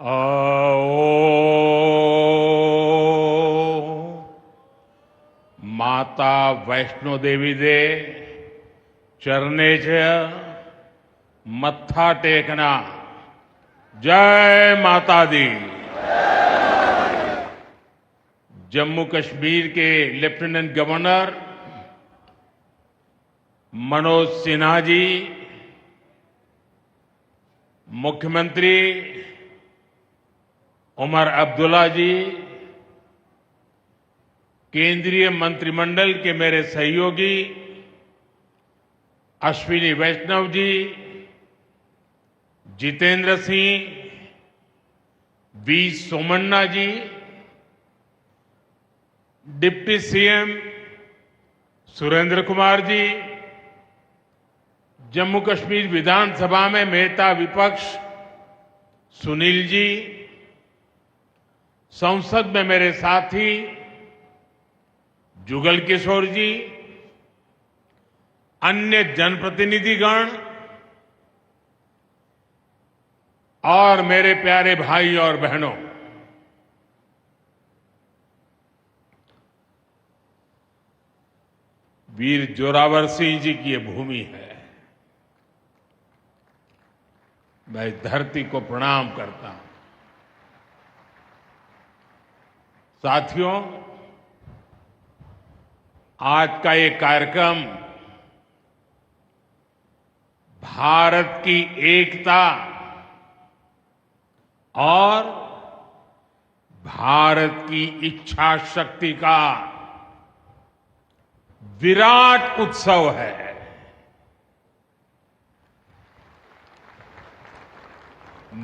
आओ माता वैष्णो देवी दे चरणे च मत्था टेकना। जय माता दी। जम्मू कश्मीर के लेफ्टिनेंट गवर्नर मनोज सिन्हा जी, मुख्यमंत्री उमर अब्दुल्ला जी, केंद्रीय मंत्रिमंडल के मेरे सहयोगी Ashwini Vaishnaw ji, Jitendra Singh, V Somanna ji, deputy CM Surendra Kumar ji, Jammu Kashmir विधानसभा में नेता विपक्ष सुनील जी, संसद में मेरे साथी जुगल किशोर जी, अन्य जनप्रतिनिधिगण और मेरे प्यारे भाई और बहनों, वीर जोरावर सिंह जी की ये भूमि है। मैं इस धरती को प्रणाम करता हूं। साथियों, आज का ये कार्यक्रम भारत की एकता और भारत की इच्छा शक्ति का विराट उत्सव है।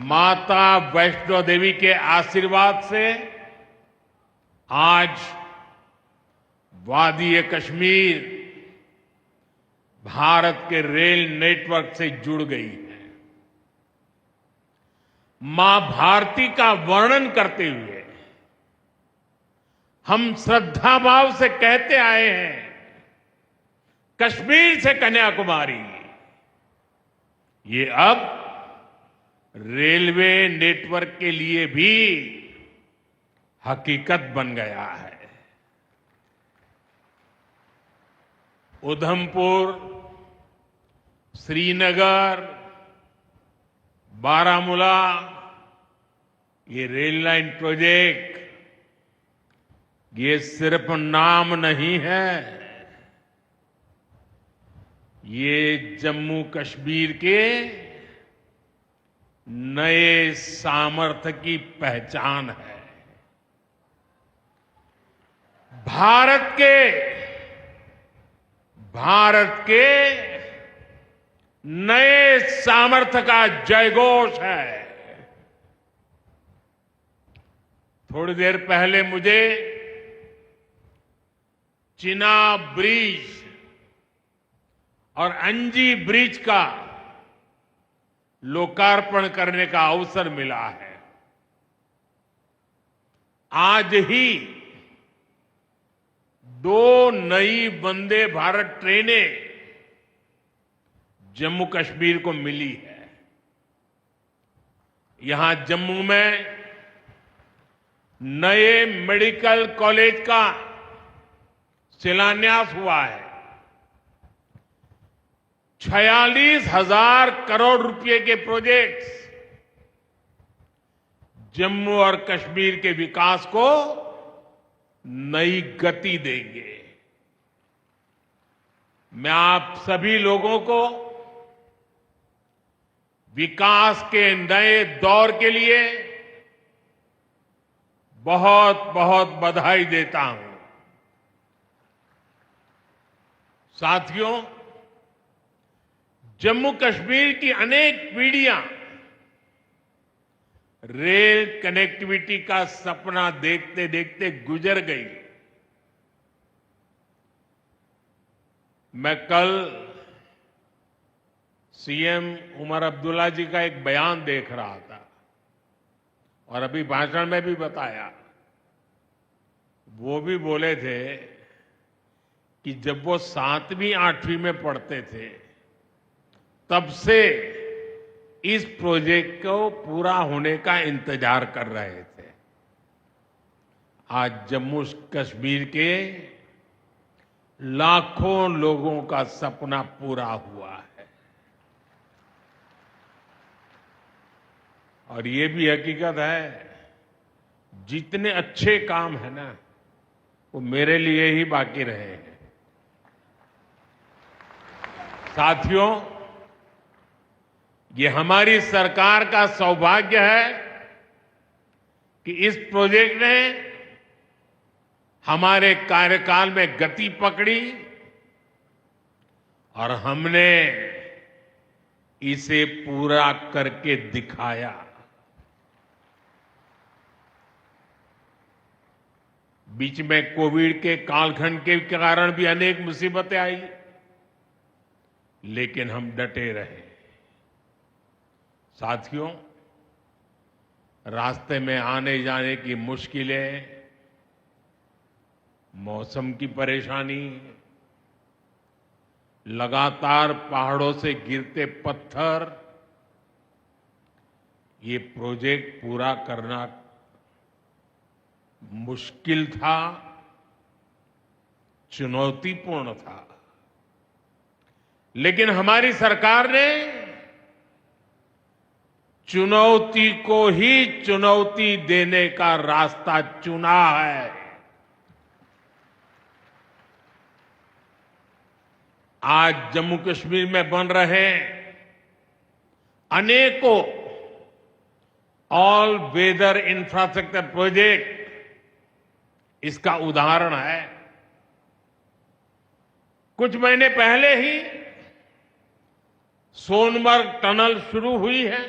माता वैष्णो देवी के आशीर्वाद से आज वादी कश्मीर भारत के रेल नेटवर्क से जुड़ गई है। मां भारती का वर्णन करते हुए हम श्रद्धा भाव से कहते आए हैं, कश्मीर से कन्याकुमारी। ये अब रेलवे नेटवर्क के लिए भी हकीकत बन गया है। उधमपुर, श्रीनगर, बारामूला, ये रेल लाइन प्रोजेक्ट ये सिर्फ नाम नहीं है, ये जम्मू कश्मीर के नए सामर्थ्य की पहचान है। भारत के नए सामर्थ्य का जयघोष है। थोड़ी देर पहले मुझे चिनाब ब्रिज और अंजी ब्रिज का लोकार्पण करने का अवसर मिला है। आज ही 2 नई वंदे भारत ट्रेनें जम्मू कश्मीर को मिली है। यहां जम्मू में नए मेडिकल कॉलेज का शिलान्यास हुआ है। 46,000 करोड़ रुपए के प्रोजेक्ट्स जम्मू और कश्मीर के विकास को नई गति देंगे। मैं आप सभी लोगों को विकास के नए दौर के लिए बहुत बहुत बधाई देता हूं। साथियों, जम्मू कश्मीर की अनेक पीढ़ियां रेल कनेक्टिविटी का सपना देखते देखते गुजर गई। मैं कल सीएम उमर अब्दुल्ला जी का एक बयान देख रहा था और अभी भाषण में भी बताया। वो भी बोले थे कि जब वो 7वीं 8वीं में पढ़ते थे तब से इस प्रोजेक्ट को पूरा होने का इंतजार कर रहे थे। आज जम्मू कश्मीर के लाखों लोगों का सपना पूरा हुआ है। और ये भी हकीकत है, जितने अच्छे काम है ना, वो मेरे लिए ही बाकी रहे हैं। साथियों, ये हमारी सरकार का सौभाग्य है कि इस प्रोजेक्ट ने हमारे कार्यकाल में गति पकड़ी और हमने इसे पूरा करके दिखाया। बीच में कोविड के कालखंड के कारण भी अनेक मुसीबतें आई, लेकिन हम डटे रहे। साथियों, रास्ते में आने जाने की मुश्किलें, मौसम की परेशानी, लगातार पहाड़ों से गिरते पत्थर, ये प्रोजेक्ट पूरा करना मुश्किल था, चुनौतीपूर्ण था। लेकिन हमारी सरकार ने चुनौती को ही चुनौती देने का रास्ता चुना है। आज जम्मू कश्मीर में बन रहे अनेकों ऑल वेदर इंफ्रास्ट्रक्चर प्रोजेक्ट इसका उदाहरण है। कुछ महीने पहले ही सोनमर्ग टनल शुरू हुई है।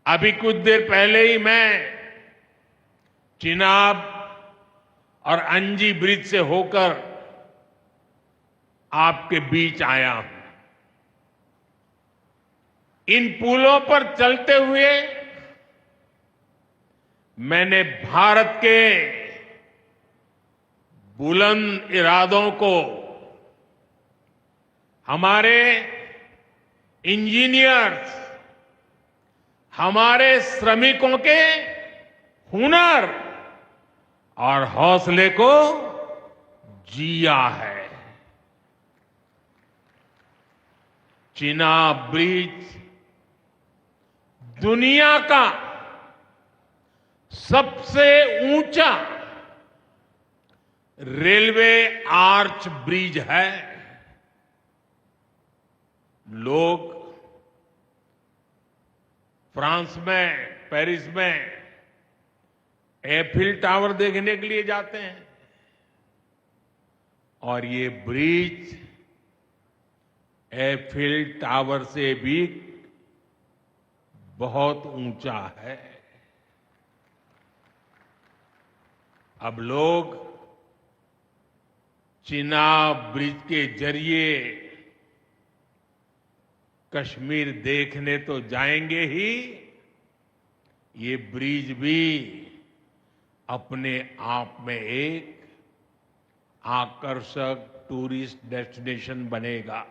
अभी कुछ देर पहले ही मैं चिनाब और अंजी ब्रिज से होकर आपके बीच आया हूं। इन पुलों पर चलते हुए मैंने भारत के बुलंद इरादों को, हमारे इंजीनियर्स, हमारे श्रमिकों के हुनर और हौसले को जिया है। चिनाब ब्रिज दुनिया का सबसे ऊंचा रेलवे आर्च ब्रिज है। लोग फ्रांस में, पेरिस में एफिल टावर देखने के लिए जाते हैं, और ये ब्रिज एफिल टावर से भी बहुत ऊंचा है। अब लोग चिनाब ब्रिज के जरिए कश्मीर देखने तो जाएंगे ही, ये ब्रिज भी अपने आप में एक आकर्षक टूरिस्ट डेस्टिनेशन बनेगा।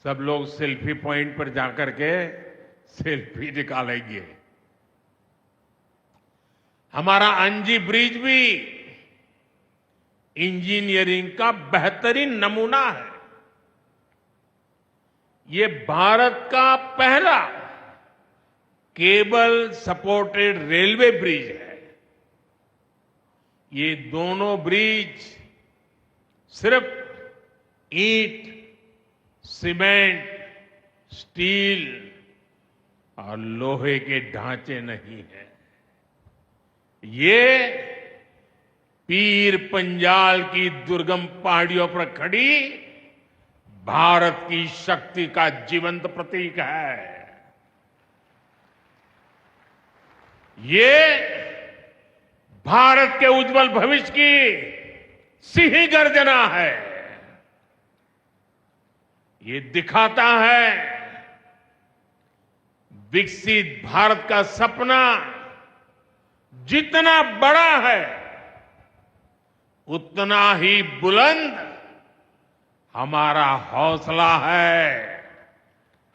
सब लोग सेल्फी पॉइंट पर जाकर के सेल्फी निकालेंगे। हमारा अंजी ब्रिज भी इंजीनियरिंग का बेहतरीन नमूना है। ये भारत का पहला केबल सपोर्टेड रेलवे ब्रिज है। ये दोनों ब्रिज सिर्फ ईंट, सीमेंट, स्टील और लोहे के ढांचे नहीं है। ये पीर पंजाल की दुर्गम पहाड़ियों पर खड़ी भारत की शक्ति का जीवंत प्रतीक है। ये भारत के उज्जवल भविष्य की सिंह गर्जना है। ये दिखाता है विकसित भारत का सपना जितना बड़ा है, उतना ही बुलंद हमारा हौसला है,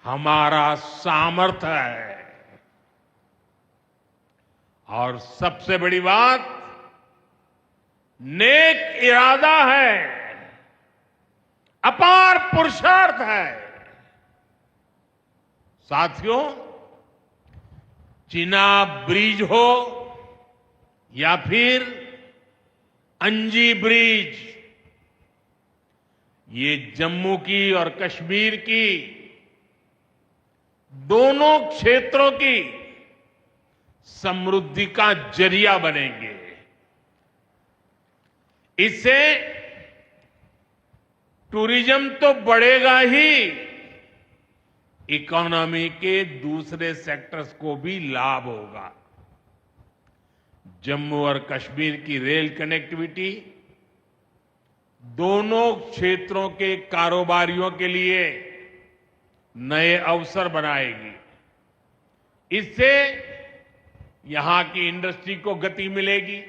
हमारा सामर्थ्य है। और सबसे बड़ी बात, नेक इरादा है, अपार पुरुषार्थ है। साथियों, चिनाब ब्रिज हो या फिर अंजी ब्रिज, ये जम्मू की और कश्मीर की दोनों क्षेत्रों की समृद्धि का जरिया बनेंगे। इससे टूरिज्म तो बढ़ेगा ही, इकोनॉमी के दूसरे सेक्टर्स को भी लाभ होगा। जम्मू और कश्मीर की रेल कनेक्टिविटी दोनों क्षेत्रों के कारोबारियों के लिए नए अवसर बनाएगी। इससे यहां की इंडस्ट्री को गति मिलेगी।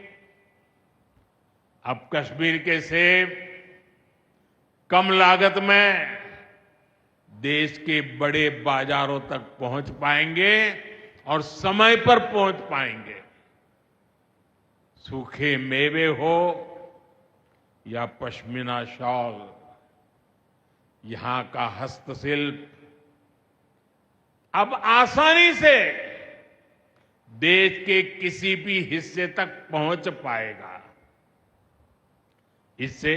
अब कश्मीर के सेब कम लागत में देश के बड़े बाजारों तक पहुंच पाएंगे और समय पर पहुंच पाएंगे। सूखे मेवे हो या पश्मीना शॉल, यहां का हस्तशिल्प अब आसानी से देश के किसी भी हिस्से तक पहुंच पाएगा। इससे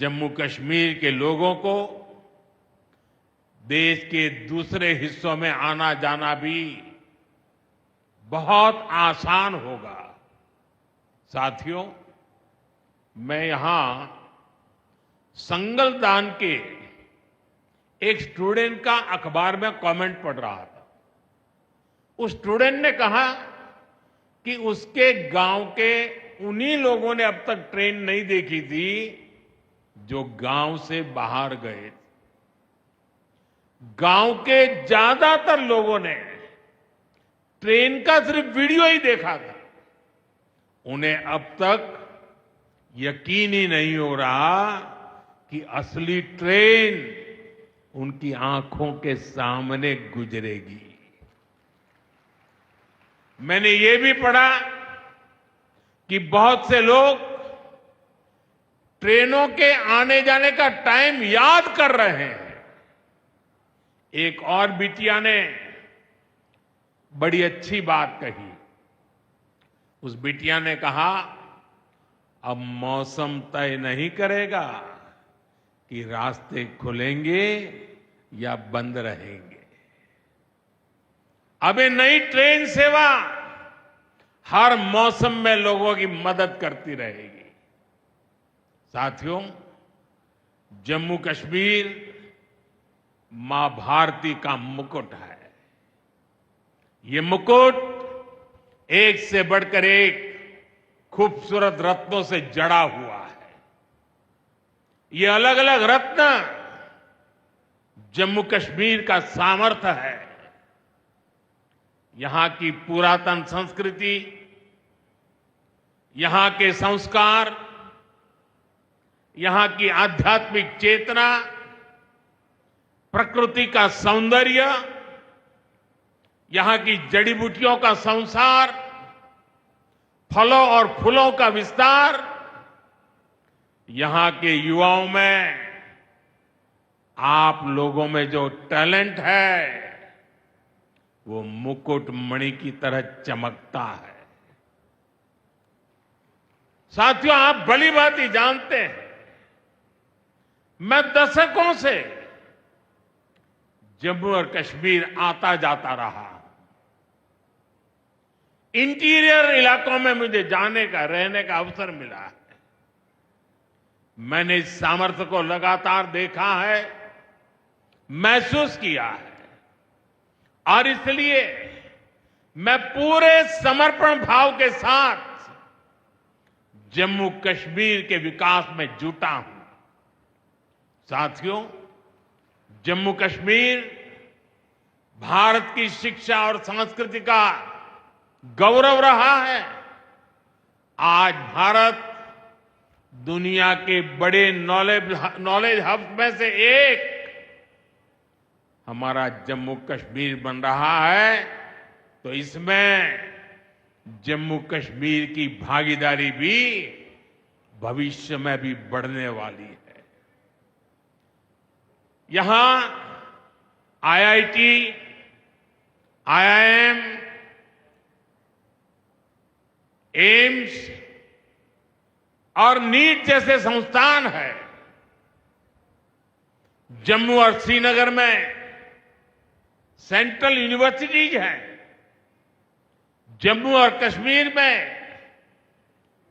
जम्मू कश्मीर के लोगों को देश के दूसरे हिस्सों में आना जाना भी बहुत आसान होगा। साथियों, मैं यहां संगलदान के एक स्टूडेंट का अखबार में कमेंट पढ़ रहा था। उस स्टूडेंट ने कहा कि उसके गांव के उन्हीं लोगों ने अब तक ट्रेन नहीं देखी थी जो गांव से बाहर गए। गांव के ज्यादातर लोगों ने ट्रेन का सिर्फ वीडियो ही देखा था। उन्हें अब तक यकीन ही नहीं हो रहा कि असली ट्रेन उनकी आंखों के सामने गुजरेगी। मैंने ये भी पढ़ा कि बहुत से लोग ट्रेनों के आने जाने का टाइम याद कर रहे हैं। एक और बिटिया ने बड़ी अच्छी बात कही। उस बिटिया ने कहा, अब मौसम तय नहीं करेगा कि रास्ते खुलेंगे या बंद रहेंगे। अब ये नई ट्रेन सेवा हर मौसम में लोगों की मदद करती रहेगी। साथियों, जम्मू कश्मीर मां भारती का मुकुट है। ये मुकुट एक से बढ़कर एक खूबसूरत रत्नों से जड़ा हुआ है। ये अलग अलग रत्न जम्मू कश्मीर का सामर्थ्य है। यहां की पुरातन संस्कृति, यहां के संस्कार, यहां की आध्यात्मिक चेतना, प्रकृति का सौंदर्य, यहां की जड़ी बूटियों का संसार, फलों और फूलों का विस्तार, यहां के युवाओं में, आप लोगों में जो टैलेंट है वो मुकुट मणि की तरह चमकता है। साथियों, आप भली बात ही जानते हैं, मैं दशकों से जम्मू और कश्मीर आता जाता रहा। इंटीरियर इलाकों में मुझे जाने का, रहने का अवसर मिला है। मैंने इस सामर्थ्य को लगातार देखा है, महसूस किया है, और इसलिए मैं पूरे समर्पण भाव के साथ जम्मू कश्मीर के विकास में जुटा हूं। साथियों, जम्मू कश्मीर भारत की शिक्षा और संस्कृति का गौरव रहा है। आज भारत दुनिया के बड़े नॉलेज हब में से एक हमारा जम्मू कश्मीर बन रहा है, तो इसमें जम्मू कश्मीर की भागीदारी भी भविष्य में भी बढ़ने वाली है। यहां आईआईटी, आईआईएम, एम्स और नीट जैसे संस्थान है। जम्मू और श्रीनगर में सेंट्रल यूनिवर्सिटीज हैं। जम्मू और कश्मीर में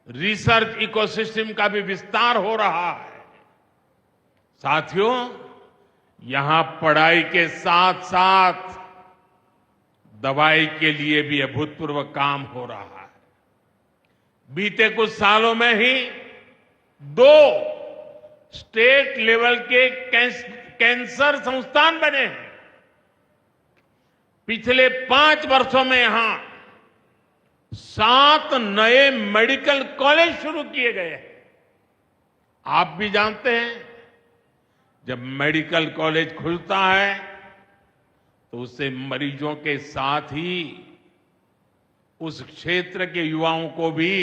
रिसर्च इकोसिस्टम का भी विस्तार हो रहा है। साथियों, यहां पढ़ाई के साथ साथ दवाई के लिए भी अभूतपूर्व काम हो रहा है। बीते कुछ सालों में ही 2 स्टेट लेवल के कैंसर संस्थान बने हैं। पिछले 5 वर्षों में यहां 7 नए मेडिकल कॉलेज शुरू किए गए हैं। आप भी जानते हैं, जब मेडिकल कॉलेज खुलता है तो उससे मरीजों के साथ ही उस क्षेत्र के युवाओं को भी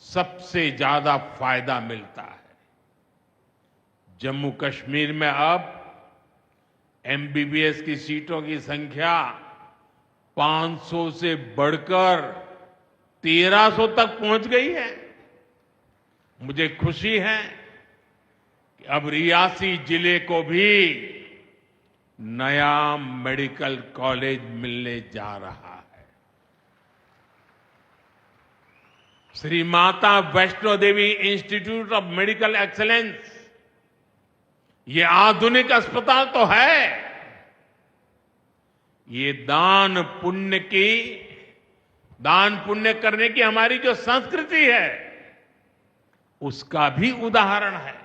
सबसे ज्यादा फायदा मिलता है। जम्मू कश्मीर में अब एमबीबीएस की सीटों की संख्या 500 से बढ़कर 1300 तक पहुंच गई है। मुझे खुशी है कि अब रियासी जिले को भी नया मेडिकल कॉलेज मिलने जा रहा है। Shri Mata Vaishno Devi institute of medical excellence, ये आधुनिक अस्पताल तो है, ये दान पुण्य करने की हमारी जो संस्कृति है उसका भी उदाहरण है।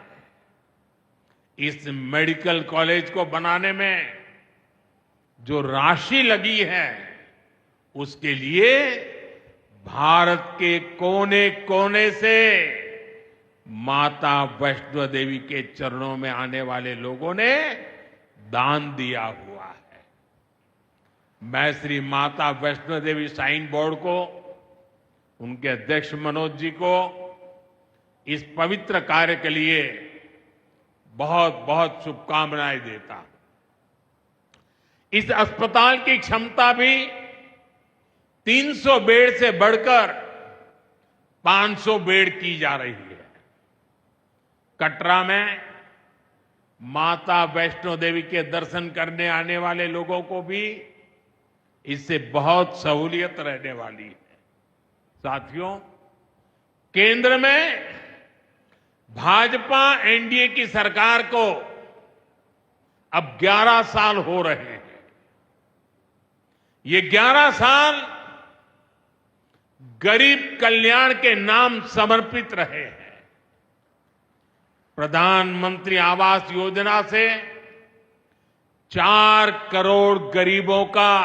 इस मेडिकल कॉलेज को बनाने में जो राशि लगी है उसके लिए भारत के कोने कोने से माता वैष्णो देवी के चरणों में आने वाले लोगों ने दान दिया हुआ है। मैं श्री माता वैष्णो देवी श्राइन बोर्ड को, उनके अध्यक्ष मनोज जी को इस पवित्र कार्य के लिए बहुत बहुत शुभकामनाएं देता हूं। इस अस्पताल की क्षमता भी 300 बेड से बढ़कर 500 बेड की जा रही है। कटरा में माता वैष्णो देवी के दर्शन करने आने वाले लोगों को भी इससे बहुत सहूलियत रहने वाली है। साथियों, केंद्र में भाजपा एनडीए की सरकार को अब 11 साल हो रहे हैं। ये 11 साल गरीब कल्याण के नाम समर्पित रहे हैं। प्रधानमंत्री आवास योजना से 4 करोड़ गरीबों का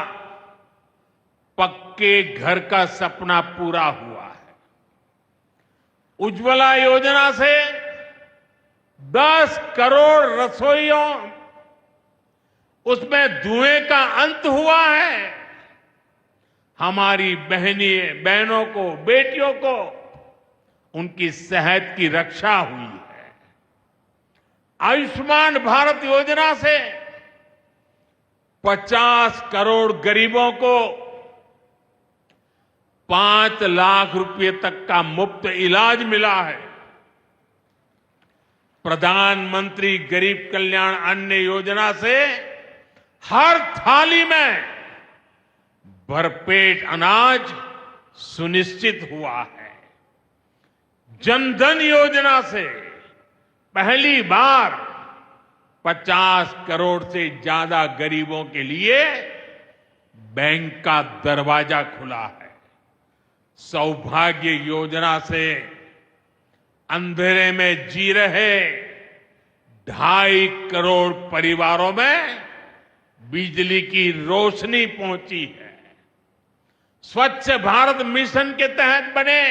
पक्के घर का सपना पूरा हुआ है। उज्ज्वला योजना से 10 करोड़ रसोइयों, उसमें धुएं का अंत हुआ है। हमारी बहनों को, बेटियों को उनकी सेहत की रक्षा हुई है। आयुष्मान भारत योजना से 50 करोड़ गरीबों को 5 लाख रुपए तक का मुफ्त इलाज मिला है। प्रधानमंत्री गरीब कल्याण अन्न योजना से हर थाली में भरपेट अनाज सुनिश्चित हुआ है। जनधन योजना से पहली बार 50 करोड़ से ज्यादा गरीबों के लिए बैंक का दरवाजा खुला है। सौभाग्य योजना से अंधेरे में जी रहे 2.5 करोड़ परिवारों में बिजली की रोशनी पहुंची है। स्वच्छ भारत मिशन के तहत बने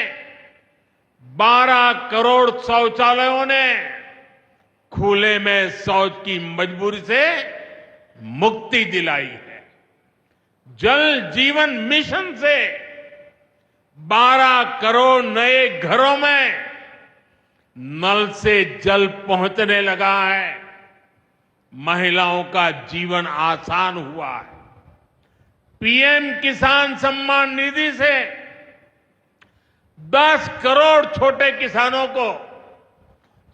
12 करोड़ शौचालयों ने खुले में शौच की मजबूरी से मुक्ति दिलाई है। जल जीवन मिशन से 12 करोड़ नए घरों में नल से जल पहुंचने लगा है। महिलाओं का जीवन आसान हुआ है। पीएम किसान सम्मान निधि से 10 करोड़ छोटे किसानों को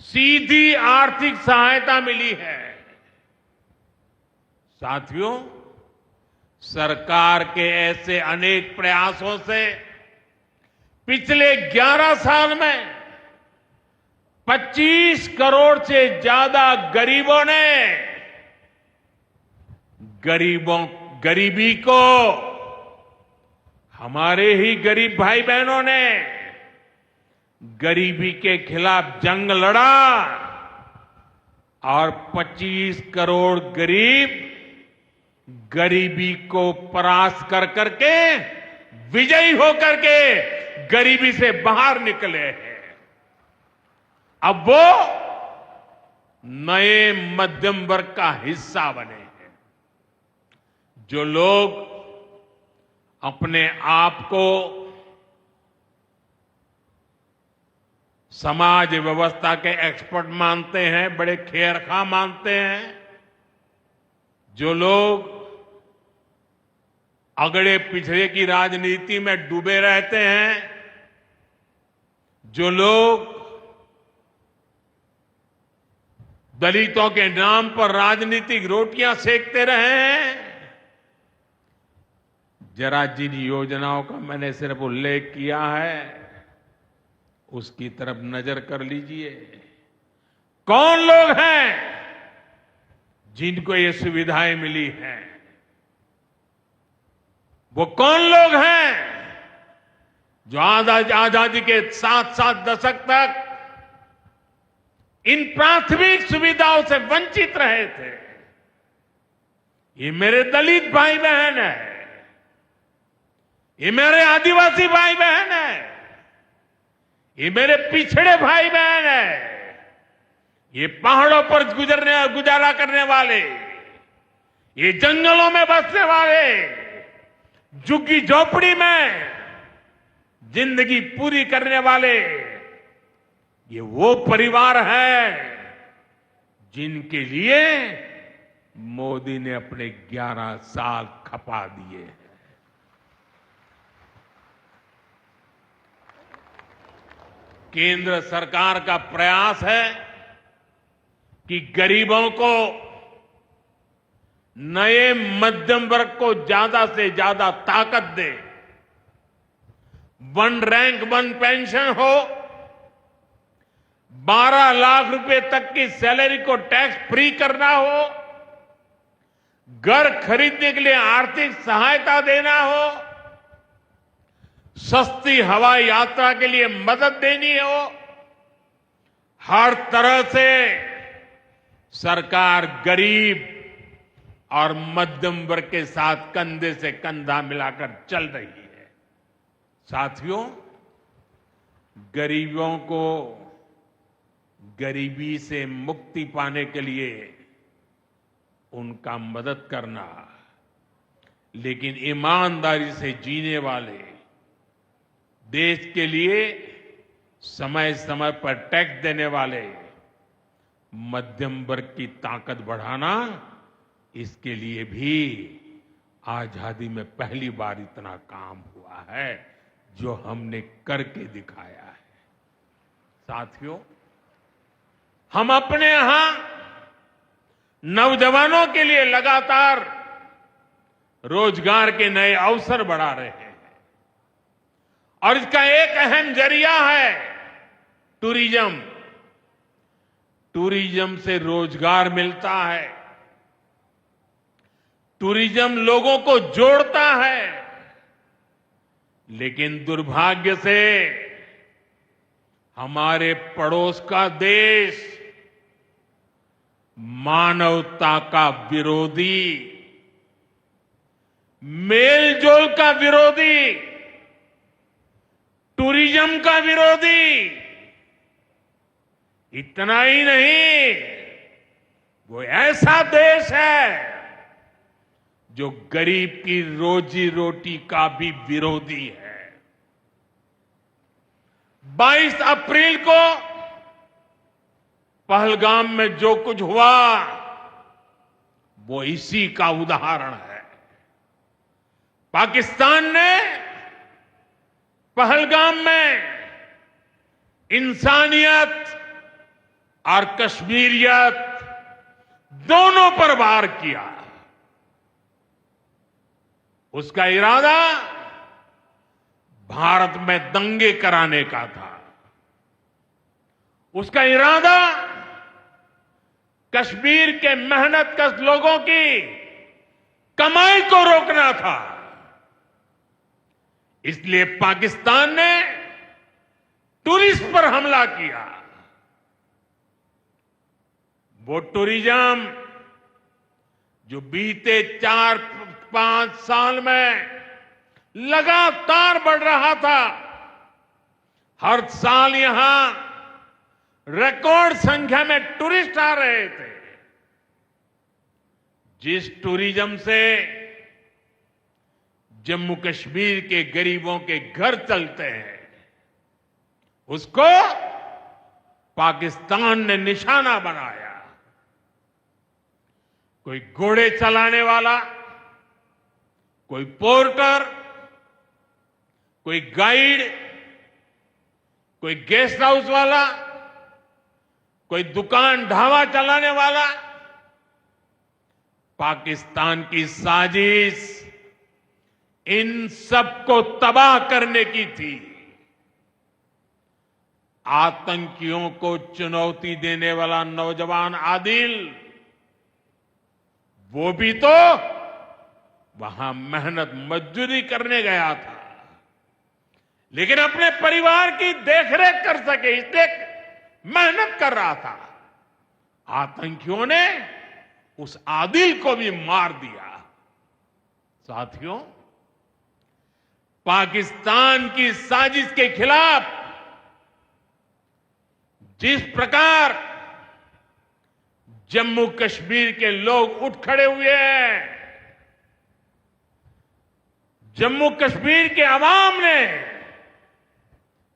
सीधी आर्थिक सहायता मिली है। साथियों, सरकार के ऐसे अनेक प्रयासों से पिछले 11 साल में 25 करोड़ से ज्यादा गरीबों ने गरीबी को, हमारे ही गरीब भाई बहनों ने गरीबी के खिलाफ जंग लड़ा और 25 करोड़ गरीब गरीबी को परास्त कर करके, विजयी होकर के गरीबी से बाहर निकले हैं। अब वो नए मध्यम वर्ग का हिस्सा बने हैं। जो लोग अपने आप को समाज व्यवस्था के एक्सपर्ट मानते हैं, बड़े खेरखा मानते हैं, जो लोग अगड़े पिछड़े की राजनीति में डूबे रहते हैं, जो लोग दलितों के नाम पर राजनीतिक रोटियां सेकते रहे हैं, जरा जिन योजनाओं का मैंने सिर्फ उल्लेख किया है उसकी तरफ नजर कर लीजिए। कौन लोग हैं जिनको ये सुविधाएं मिली हैं? वो कौन लोग हैं जो आजादी के 7 दशक तक इन प्राथमिक सुविधाओं से वंचित रहे थे? ये मेरे दलित भाई बहन है, ये मेरे आदिवासी भाई बहन है, ये मेरे पिछड़े भाई बहन है, ये पहाड़ों पर गुजारा करने वाले, ये जंगलों में बसने वाले, झुग्गी झोपड़ी में जिंदगी पूरी करने वाले, ये वो परिवार है जिनके लिए मोदी ने अपने 11 साल खपा दिए हैं। केंद्र सरकार का प्रयास है कि गरीबों को, नए मध्यम वर्ग को ज्यादा से ज्यादा ताकत दे। 1 रैंक 1 पेंशन हो, 12 लाख रुपए तक की सैलरी को टैक्स फ्री करना हो, घर खरीदने के लिए आर्थिक सहायता देना हो, सस्ती हवाई यात्रा के लिए मदद देनी हो, हर तरह से सरकार गरीब और मध्यम वर्ग के साथ कंधे से कंधा मिलाकर चल रही है। साथियों, गरीबों को गरीबी से मुक्ति पाने के लिए उनका मदद करना, लेकिन ईमानदारी से जीने वाले, देश के लिए समय समय पर टैक्स देने वाले मध्यम वर्ग की ताकत बढ़ाना, इसके लिए भी आजादी में पहली बार इतना काम हुआ है जो हमने करके दिखाया है। साथियों, हम अपने यहां नौजवानों के लिए लगातार रोजगार के नए अवसर बढ़ा रहे हैं और इसका एक अहम जरिया है टूरिज्म। टूरिज्म से रोजगार मिलता है, टूरिज्म लोगों को जोड़ता है, लेकिन दुर्भाग्य से हमारे पड़ोस का देश मानवता का विरोधी, मेलजोल का विरोधी, टूरिज्म टूरिज्म का विरोधी। इतना ही नहीं, वो ऐसा देश है जो गरीब की रोजी रोटी का भी विरोधी है। 22 अप्रैल को पहलगाम में जो कुछ हुआ वो इसी का उदाहरण है। पाकिस्तान ने पहलगाम में इंसानियत और कश्मीरियत दोनों पर वार किया। उसका इरादा भारत में दंगे कराने का था। उसका इरादा कश्मीर के मेहनतकश लोगों की कमाई को रोकना था। इसलिए पाकिस्तान ने टूरिस्ट पर हमला किया। वो टूरिज्म जो बीते 4-5 साल में लगातार बढ़ रहा था, हर साल यहां रिकॉर्ड संख्या में टूरिस्ट आ रहे थे। जिस टूरिज्म से जम्मू कश्मीर के गरीबों के घर चलते हैं, उसको पाकिस्तान ने निशाना बनाया। कोई घोड़े चलाने वाला, कोई पोर्टर, कोई गाइड, कोई गेस्ट हाउस वाला, कोई दुकान ढाबा चलाने वाला, पाकिस्तान की साजिश इन सबको तबाह करने की थी। आतंकियों को चुनौती देने वाला नौजवान आदिल, वो भी तो वहां मेहनत मजदूरी करने गया था, लेकिन अपने परिवार की देखरेख कर सके इसलिए मेहनत कर रहा था। आतंकियों ने उस आदिल को भी मार दिया। साथियों, पाकिस्तान की साजिश के खिलाफ जिस प्रकार जम्मू कश्मीर के लोग उठ खड़े हुए हैं, जम्मू कश्मीर के अवाम ने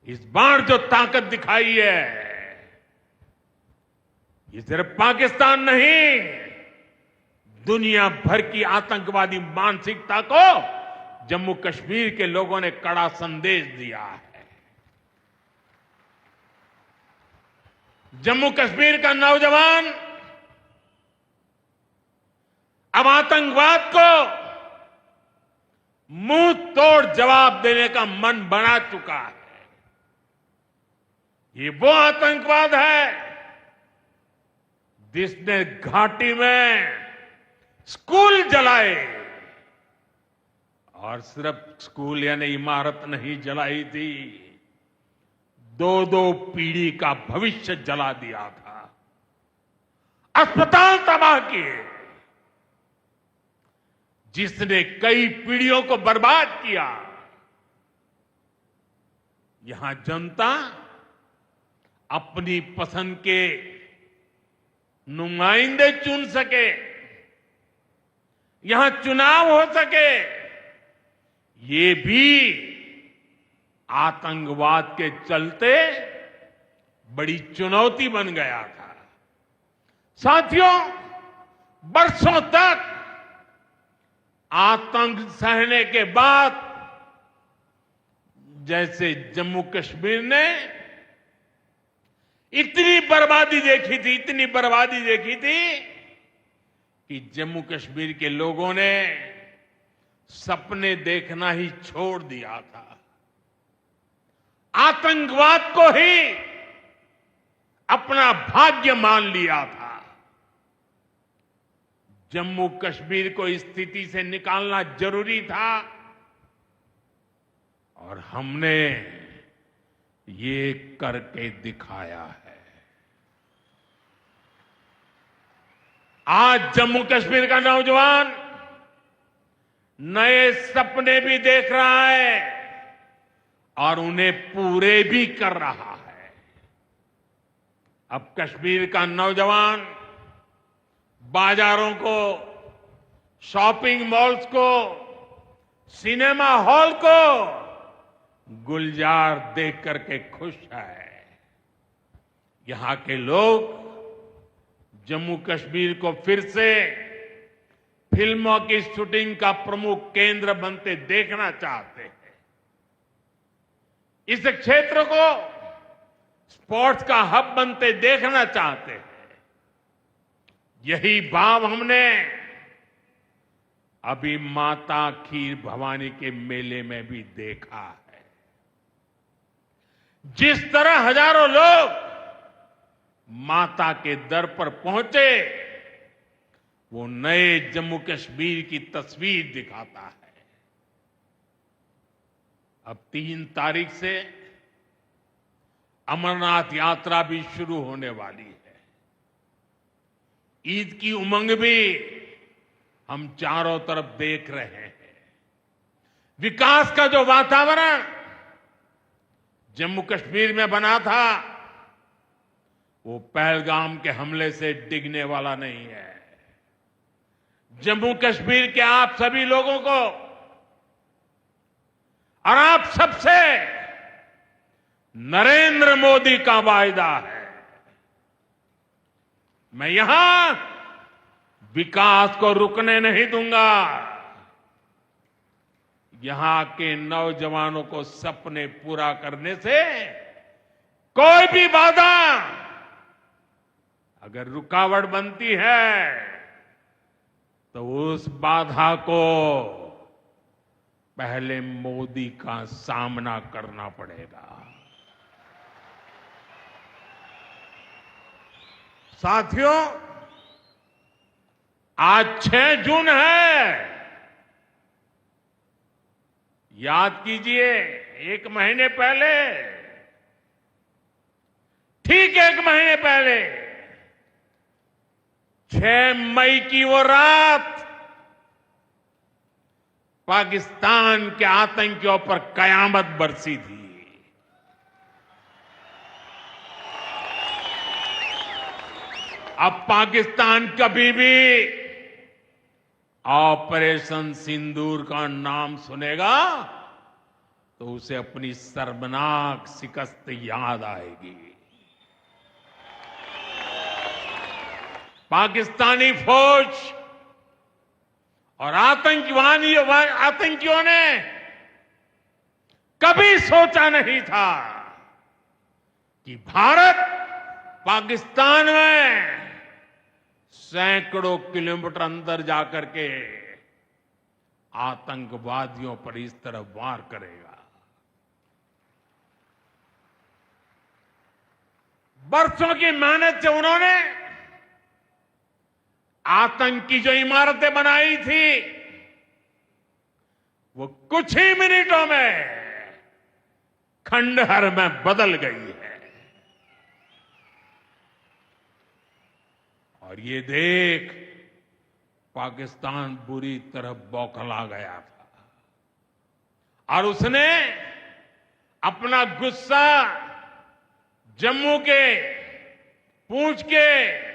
इस बार जो ताकत दिखाई है, ये सिर्फ पाकिस्तान नहीं, दुनिया भर की आतंकवादी मानसिकता को जम्मू कश्मीर के लोगों ने कड़ा संदेश दिया है। जम्मू कश्मीर का नौजवान अब आतंकवाद को मुंह तोड़ जवाब देने का मन बना चुका है। ये वो आतंकवाद है जिसने घाटी में स्कूल जलाए, और सिर्फ स्कूल यानी इमारत नहीं जलाई थी, 2-2 पीढ़ी का भविष्य जला दिया था, अस्पताल तबाह किए, जिसने कई पीढ़ियों को बर्बाद किया। यहां जनता अपनी पसंद के नुमाइंदे चुन सके, यहां चुनाव हो सके, ये भी आतंकवाद के चलते बड़ी चुनौती बन गया था। साथियों, बरसों तक आतंक सहने के बाद जैसे जम्मू कश्मीर ने इतनी बर्बादी देखी थी, इतनी बर्बादी देखी थी कि जम्मू कश्मीर के लोगों ने सपने देखना ही छोड़ दिया था। आतंकवाद को ही अपना भाग्य मान लिया था। जम्मू कश्मीर को इस स्थिति से निकालना जरूरी था, और हमने ये करके दिखाया है। आज जम्मू कश्मीर का नौजवान नए सपने भी देख रहा है और उन्हें पूरे भी कर रहा है। अब कश्मीर का नौजवान बाजारों को, शॉपिंग मॉल्स को, सिनेमा हॉल को गुलजार देख करके खुश है। यहां के लोग जम्मू कश्मीर को फिर से फिल्मों की शूटिंग का प्रमुख केंद्र बनते देखना चाहते हैं। इस क्षेत्र को स्पोर्ट्स का हब बनते देखना चाहते हैं। यही भाव हमने अभी माता खीर भवानी के मेले में भी देखा है। जिस तरह हजारों लोग माता के दर पर पहुंचे, वो नए जम्मू कश्मीर की तस्वीर दिखाता है। अब 3 तारीख से अमरनाथ यात्रा भी शुरू होने वाली है। ईद की उमंग भी हम चारों तरफ देख रहे हैं। विकास का जो वातावरण जम्मू कश्मीर में बना था, वो पहलगाम के हमले से डिगने वाला नहीं है। जम्मू कश्मीर के आप सभी लोगों को और आप सबसे नरेंद्र मोदी का वायदा है। मैं यहां विकास को रुकने नहीं दूंगा। यहां के नौजवानों को सपने पूरा करने से कोई भी बाधा अगर रुकावट बनती है, तो उस बाधा को पहले मोदी का सामना करना पड़ेगा। साथियों, आज 6 जून है। याद कीजिए, 1 महीने पहले, ठीक 1 महीने पहले 6 मई की वो रात पाकिस्तान के आतंकियों पर कयामत बरसी थी। अब पाकिस्तान कभी भी ऑपरेशन सिंदूर का नाम सुनेगा तो उसे अपनी शर्मनाक शिकस्त याद आएगी। पाकिस्तानी फौज और आतंकियों ने कभी सोचा नहीं था कि भारत पाकिस्तान में सैकड़ों किलोमीटर अंदर जाकर के आतंकवादियों पर इस तरह वार करेगा। बरसों की मेहनत से उन्होंने आतंक की जो इमारतें बनाई थी, वो कुछ ही मिनटों में खंडहर में बदल गई है। और ये देख पाकिस्तान बुरी तरह बौखला गया था और उसने अपना गुस्सा जम्मू के, पूंछ के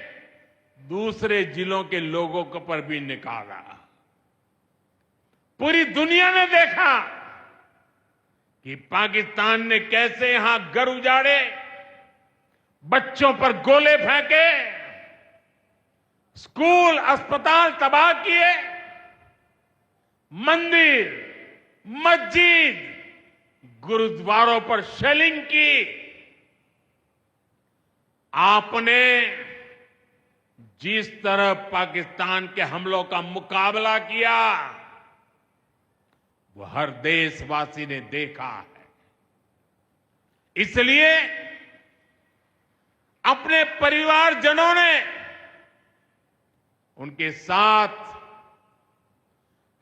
दूसरे जिलों के लोगों के पर भी निकाला। पूरी दुनिया ने देखा कि पाकिस्तान ने कैसे यहां घर उजाड़े, बच्चों पर गोले फेंके, स्कूल, अस्पताल तबाह किए, मंदिर, मस्जिद, गुरुद्वारों पर शेलिंग की। आपने जिस तरह पाकिस्तान के हमलों का मुकाबला किया, वो हर देशवासी ने देखा है। इसलिए अपने परिवारजनों ने उनके साथ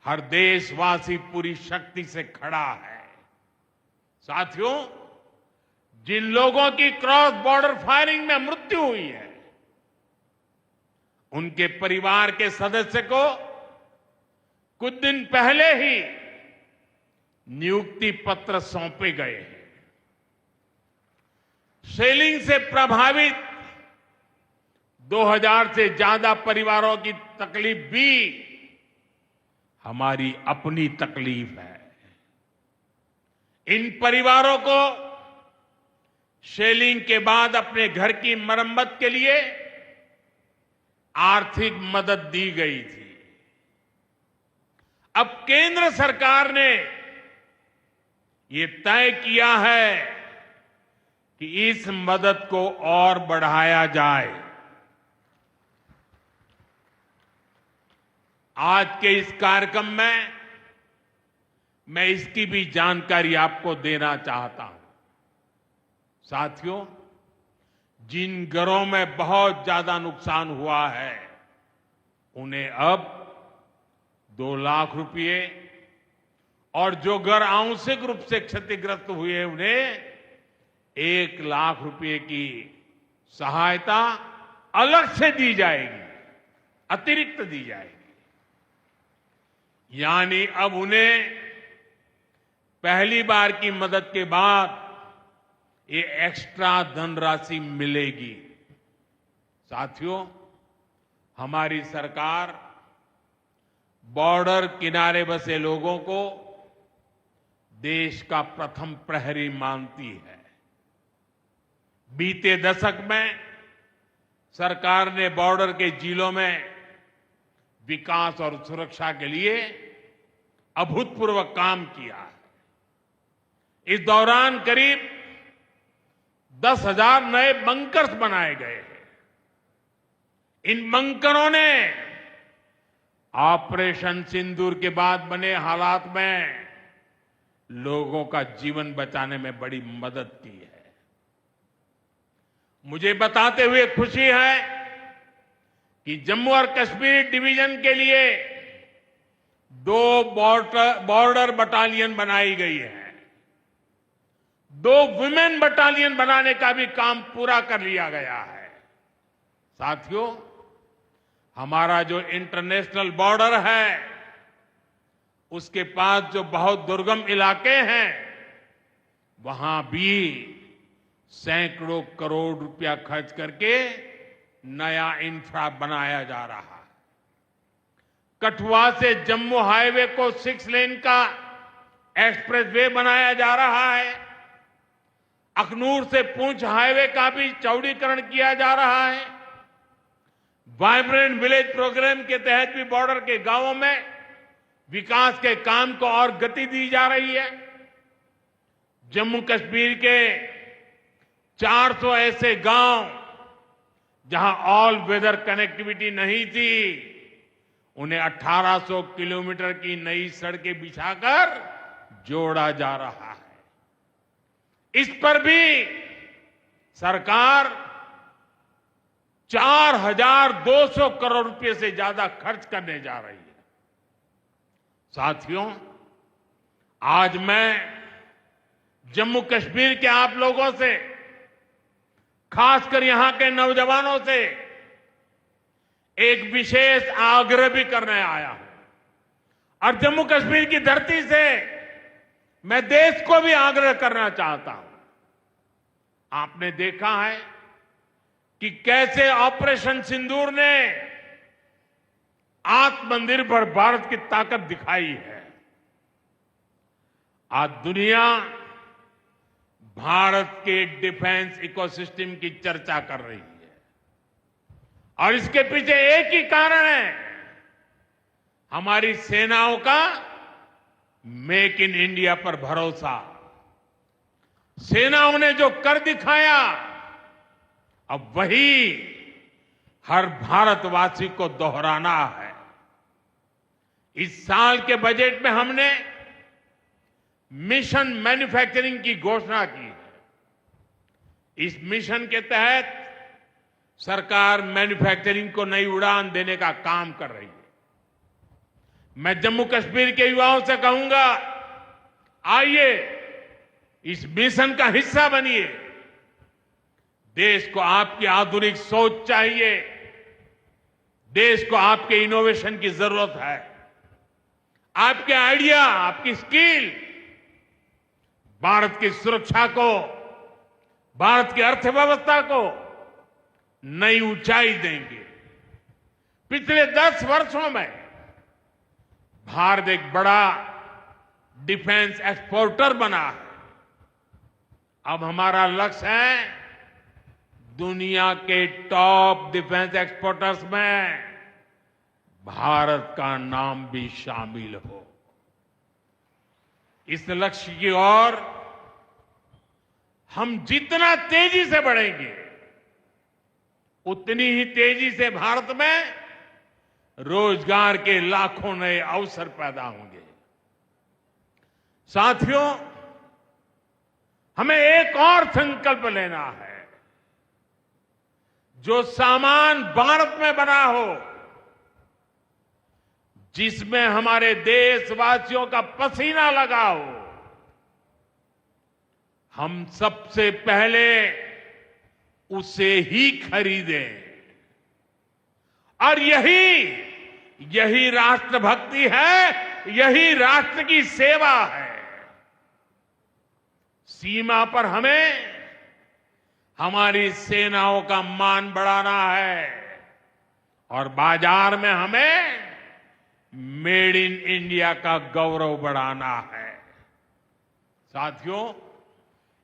हर देशवासी पूरी शक्ति से खड़ा है। साथियों, जिन लोगों की क्रॉस बॉर्डर फायरिंग में मृत्यु हुई है, उनके परिवार के सदस्य को कुछ दिन पहले ही नियुक्ति पत्र सौंपे गए हैं। सेलिंग से प्रभावित 2000 से ज्यादा परिवारों की तकलीफ भी हमारी अपनी तकलीफ है। इन परिवारों को सेलिंग के बाद अपने घर की मरम्मत के लिए आर्थिक मदद दी गई थी। अब केंद्र सरकार ने ये तय किया है कि इस मदद को और बढ़ाया जाए। आज के इस कार्यक्रम में मैं इसकी भी जानकारी आपको देना चाहता हूं। साथियों, जिन घरों में बहुत ज्यादा नुकसान हुआ है उन्हें अब 2 लाख रुपए और जो घर आंशिक रूप से क्षतिग्रस्त हुए उन्हें 1 लाख रुपए की सहायता अलग से दी जाएगी, अतिरिक्त दी जाएगी। यानी अब उन्हें पहली बार की मदद के बाद ये एक्स्ट्रा धनराशि मिलेगी। साथियों, हमारी सरकार बॉर्डर किनारे बसे लोगों को देश का प्रथम प्रहरी मानती है। बीते दशक में सरकार ने बॉर्डर के जिलों में विकास और सुरक्षा के लिए अभूतपूर्व काम किया है। इस दौरान करीब 10,000 नए बंकर्स बनाए गए हैं। इन बंकरों ने ऑपरेशन सिंदूर के बाद बने हालात में लोगों का जीवन बचाने में बड़ी मदद की है। मुझे बताते हुए खुशी है कि जम्मू और कश्मीर डिवीजन के लिए 2 बॉर्डर बटालियन बनाई गई है। 2 वुमेन बटालियन बनाने का भी काम पूरा कर लिया गया है। साथियों, हमारा जो इंटरनेशनल बॉर्डर है उसके पास जो बहुत दुर्गम इलाके हैं वहां भी सैकड़ों करोड़ रुपया खर्च करके नया इंफ्रा बनाया जा रहा है। कठुआ से जम्मू हाईवे को 6 लेन का एक्सप्रेसवे बनाया जा रहा है। अखनूर से पुंछ हाईवे का भी चौड़ीकरण किया जा रहा है। वाइब्रेंट विलेज प्रोग्राम के तहत भी बॉर्डर के गांवों में विकास के काम को और गति दी जा रही है। जम्मू कश्मीर के 400 ऐसे गांव जहां ऑल वेदर कनेक्टिविटी नहीं थी, उन्हें 1800 किलोमीटर की नई सड़कें बिछाकर जोड़ा जा रहा है। इस पर भी सरकार 4,200 करोड़ रुपए से ज्यादा खर्च करने जा रही है। साथियों, आज मैं जम्मू कश्मीर के आप लोगों से, खासकर यहां के नौजवानों से एक विशेष आग्रह भी करने आया हूं और जम्मू कश्मीर की धरती से मैं देश को भी आग्रह करना चाहता हूं। आपने देखा है कि कैसे ऑपरेशन सिंदूर ने आत्मनिर्भर भारत की ताकत दिखाई है। आज दुनिया भारत के डिफेंस इकोसिस्टम की चर्चा कर रही है और इसके पीछे एक ही कारण है, हमारी सेनाओं का मेक इन इंडिया पर भरोसा। सेनाओं ने जो कर दिखाया, अब वही हर भारतवासी को दोहराना है। इस साल के बजट में हमने मिशन मैन्युफैक्चरिंग की घोषणा की है। इस मिशन के तहत सरकार मैन्युफैक्चरिंग को नई उड़ान देने का काम कर रही है। मैं जम्मू कश्मीर के युवाओं से कहूंगा, आइए इस मिशन का हिस्सा बनिए। देश को आपकी आधुनिक सोच चाहिए, देश को आपके इनोवेशन की जरूरत है। आपके आइडिया, आपकी स्किल भारत की सुरक्षा को भारत की अर्थव्यवस्था को नई ऊंचाई देंगे। पिछले 10 वर्षों में भारत एक बड़ा डिफेंस एक्सपोर्टर बना है। अब हमारा लक्ष्य है दुनिया के टॉप डिफेंस एक्सपोर्टर्स में भारत का नाम भी शामिल हो। इस लक्ष्य की ओर हम जितना तेजी से बढ़ेंगे उतनी ही तेजी से भारत में रोजगार के लाखों नए अवसर पैदा होंगे। साथियों, हमें एक और संकल्प लेना है। जो सामान भारत में बना हो, जिसमें हमारे देशवासियों का पसीना लगा हो, हम सबसे पहले उसे ही खरीदें। और यही राष्ट्रभक्ति है, यही राष्ट्र की सेवा है। सीमा पर हमें हमारी सेनाओं का मान बढ़ाना है और बाजार में हमें मेड इन इंडिया का गौरव बढ़ाना है। साथियों,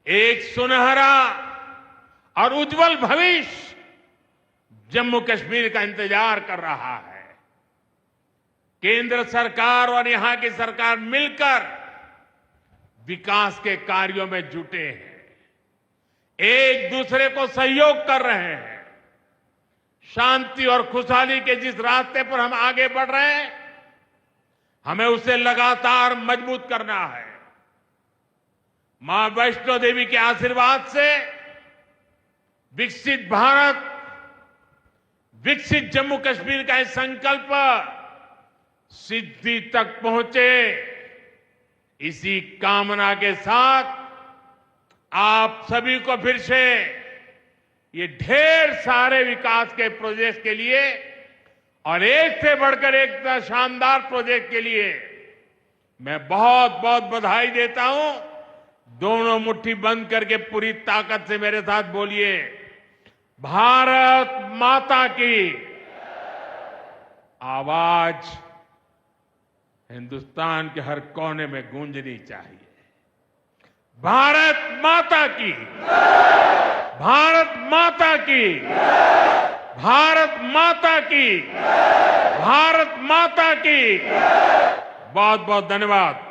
एक सुनहरा और उज्जवल भविष्य जम्मू कश्मीर का इंतजार कर रहा है। केंद्र सरकार और यहां की सरकार मिलकर विकास के कार्यों में जुटे हैं, एक दूसरे को सहयोग कर रहे हैं। शांति और खुशहाली के जिस रास्ते पर हम आगे बढ़ रहे हैं, हमें उसे लगातार मजबूत करना है। मां वैष्णो देवी के आशीर्वाद से विकसित भारत, विकसित जम्मू कश्मीर का यह संकल्प सिद्धि तक पहुंचे, इसी कामना के साथ आप सभी को फिर से ये ढेर सारे विकास के प्रोजेक्ट के लिए और एक से बढ़कर एक शानदार प्रोजेक्ट के लिए मैं बहुत बहुत बधाई देता हूं। दोनों मुट्ठी बंद करके पूरी ताकत से मेरे साथ बोलिए, भारत माता की। आवाज हिंदुस्तान के हर कोने में गूंजनी चाहिए। भारत माता की, भारत माता की, भारत माता की, भारत माता की। बहुत बहुत धन्यवाद।